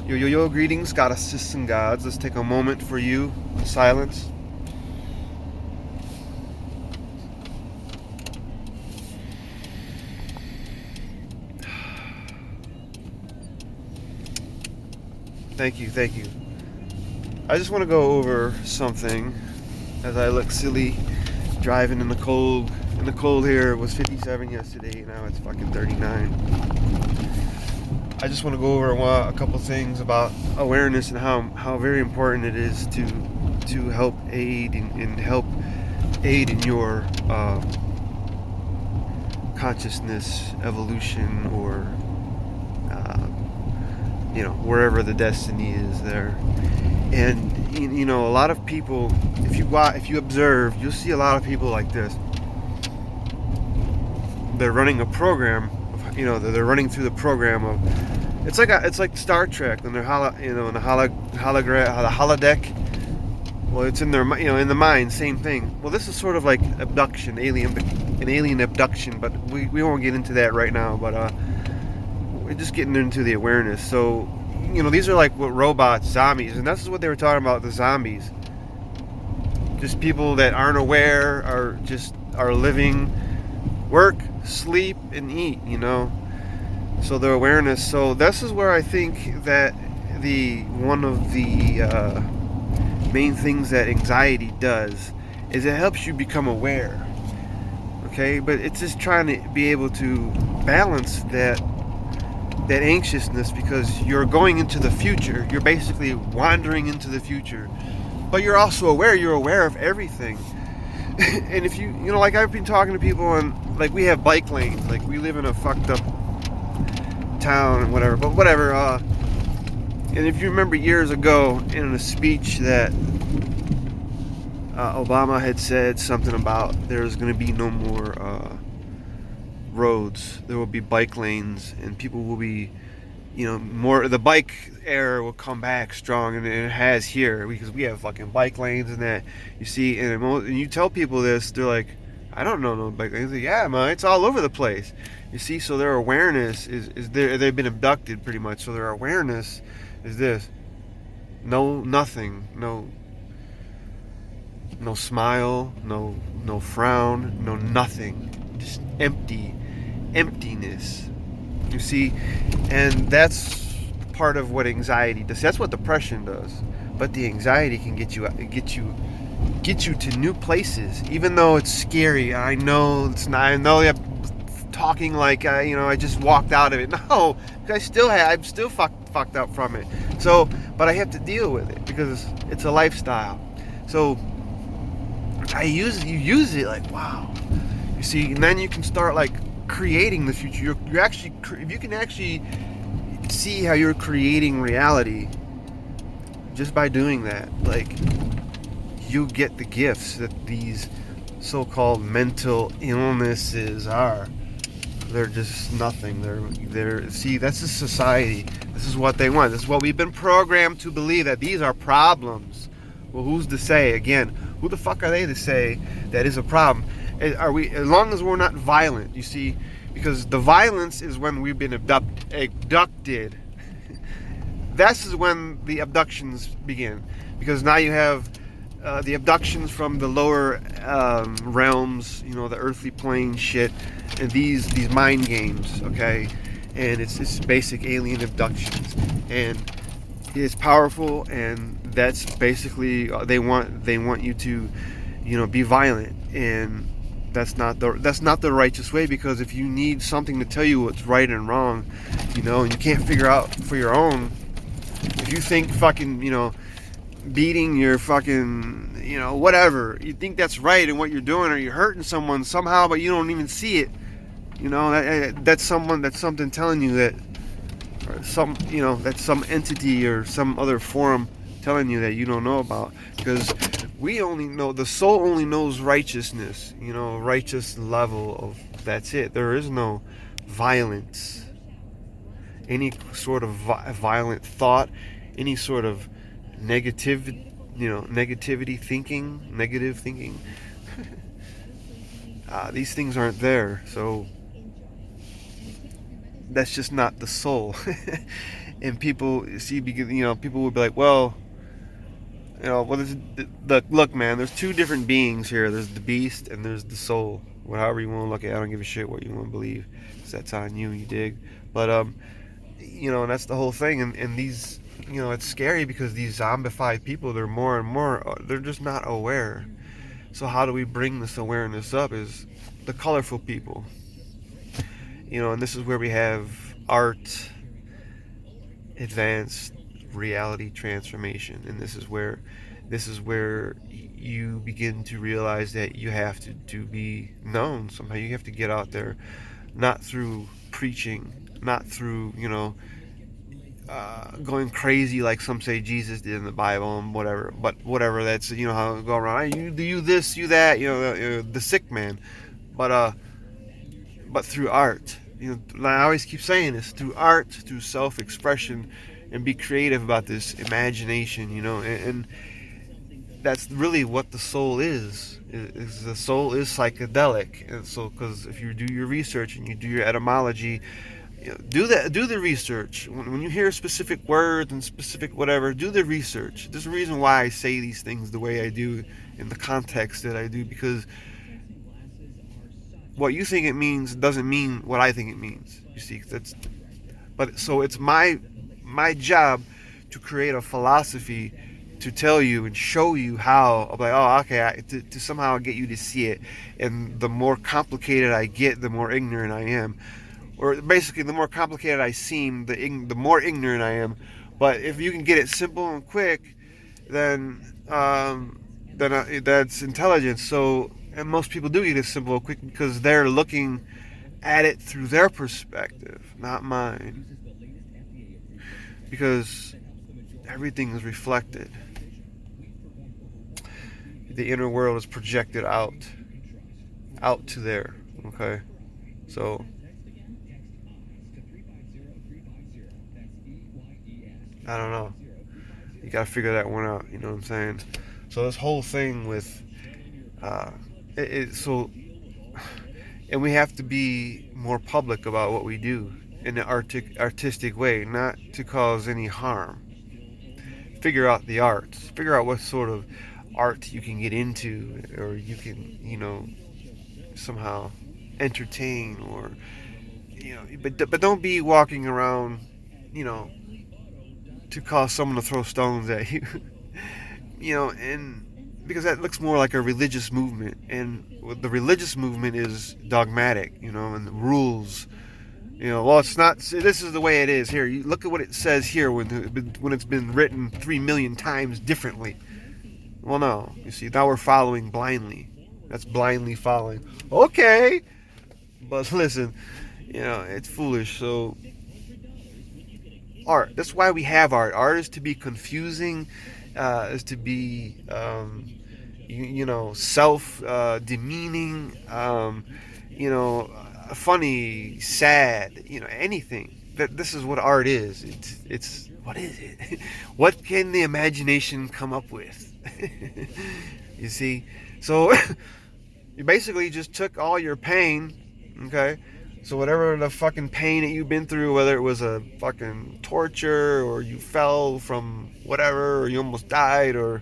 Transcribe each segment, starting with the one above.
Yo, yo, yo, greetings, goddesses and gods. Let's take a moment for you, silence. Thank you, thank you. I just want to go over something as I look silly driving in the cold. In the cold here, it was 57 yesterday, now it's fucking 39. I just want to go over a couple things about awareness and how very important it is to help aid and help aid in your consciousness evolution, or wherever the destiny is there. And a lot of people, if you observe, you'll see a lot of people like this. They're running a program, they're running through the program of, it's like Star Trek, and they're in the holodeck. Well, it's in their, in the mind, same thing. Well, this is sort of like abduction, an alien abduction, but we won't get into that right now. But we're just getting into the awareness. So, these are like what robots, zombies, and this is what they were talking about, the zombies. Just people that aren't aware, are living, work, sleep, and eat, So their awareness. So this is where I think that one of the main things that anxiety does is it helps you become aware. Okay, but it's just trying to be able to balance that anxiousness, because you're going into the future. You're basically wandering into the future, but you're also aware. You're aware of everything. And if like I've been talking to people, and like we have bike lanes. Like we live in a fucked up town and whatever. But whatever. And if you remember years ago in a speech that Obama had said something about there's going to be no more roads. There will be bike lanes, and people will be, more. The bike era will come back strong, and it has here, because we have fucking bike lanes and that. You see, and you tell people this, they're like, I don't know no bike lanes. Like, yeah, man, it's all over the place. You see, so their awareness is there. They've been abducted pretty much. So their awareness is this: nothing, no smile, no frown, no nothing, just emptiness. You see, and that's part of what anxiety does. That's what depression does. But the anxiety can get you to new places, even though it's scary. I know it's not. I know I'm talking like I just walked out of it. No, I'm still fucked up from it. So, but I have to deal with it because it's a lifestyle. So you use it like, wow. You see, and then you can start like creating the future. You're actually, if you can actually see how you're creating reality just by doing that, like, you get the gifts that these so-called mental illnesses are. They're just nothing. They're see, that's the society. This is what they want. This is what we've been programmed to believe, that these are problems. Well, who's to say? Again, who the fuck are they to say that is a problem? Are we, as long as we're not violent, you see, because the violence is when we've been abducted. This is when the abductions begin, because now you have the abductions from the lower realms, the earthly plane shit, and these mind games, okay, and it's basic alien abductions, and it's powerful, and that's basically they want you to, be violent, and that's not the righteous way, because if you need something to tell you what's right and wrong, and you can't figure out for your own, if you think fucking, beating your fucking, whatever, you think that's right and what you're doing, or you're hurting someone somehow, but you don't even see it, that's something telling you that, or that's some entity or some other form telling you that you don't know about, because the soul only knows righteousness, righteous level of, that's it. There is no violence, any sort of violent thought, any sort of negative thinking. These things aren't there. So that's just not the soul. And people see, people would be like, well, look, man, there's two different beings here. There's the beast and there's the soul. However you want to look at it, I don't give a shit what you want to believe. That's on you, you dig? But and that's the whole thing. And these, it's scary because these zombified people, they're more and more, they're just not aware. So how do we bring this awareness up? Is the colorful people. And this is where we have art, advanced reality transformation, and this is where you begin to realize that you have to be known somehow. You have to get out there, not through preaching, not through going crazy like some say Jesus did in the Bible and whatever. But whatever, that's how it go around. You do this, you that, the sick man. But through art. I always keep saying this, through art, through self-expression, and be creative about this imagination, and that's really what the soul is the soul is psychedelic. And so, because if you do your research and you do your etymology, do the research. When you hear specific words and specific whatever, do the research. There's a reason why I say these things the way I do, in the context that I do, because what you think it means doesn't mean what I think it means. You see, so it's my job to create a philosophy to tell you and show you how. I'm like, oh, okay, to somehow get you to see it. And the more complicated I get, the more ignorant I am. Or basically, the more complicated I seem, the more ignorant I am. But if you can get it simple and quick, then that's intelligence. So. And most people do get it simple and quick because they're looking at it through their perspective, not mine. Because everything is reflected. The inner world is projected out to there. Okay? So, I don't know. You gotta figure that one out, you know what I'm saying? So this whole thing with and we have to be more public about what we do in an artistic way, not to cause any harm. Figure out the arts. Figure out what sort of art you can get into, or you can, somehow entertain, or but don't be walking around, to cause someone to throw stones at you, and. Because that looks more like a religious movement, and the religious movement is dogmatic, and the rules, well, it's not. This is the way it is here. You look at what it says here when it's been written 3 million times differently. Well, no, you see, now we're following blindly. That's blindly following. Okay, but listen, it's foolish. So, art. That's why we have art. Art is to be confusing. Is to be, self-demeaning, funny, sad, anything. This is what art is. It's what is it? What can the imagination come up with? You see? So, you basically just took all your pain, okay? So whatever the fucking pain that you've been through, whether it was a fucking torture, or you fell from whatever, or you almost died, or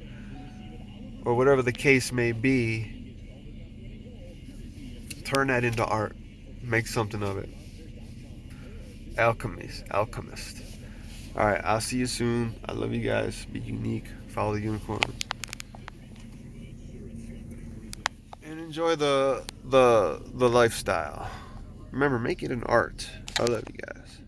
whatever the case may be, turn that into art. Make something of it. Alchemist. Alright, I'll see you soon. I love you guys. Be unique. Follow the unicorn. And enjoy the lifestyle. Remember, make it an art. I love you guys.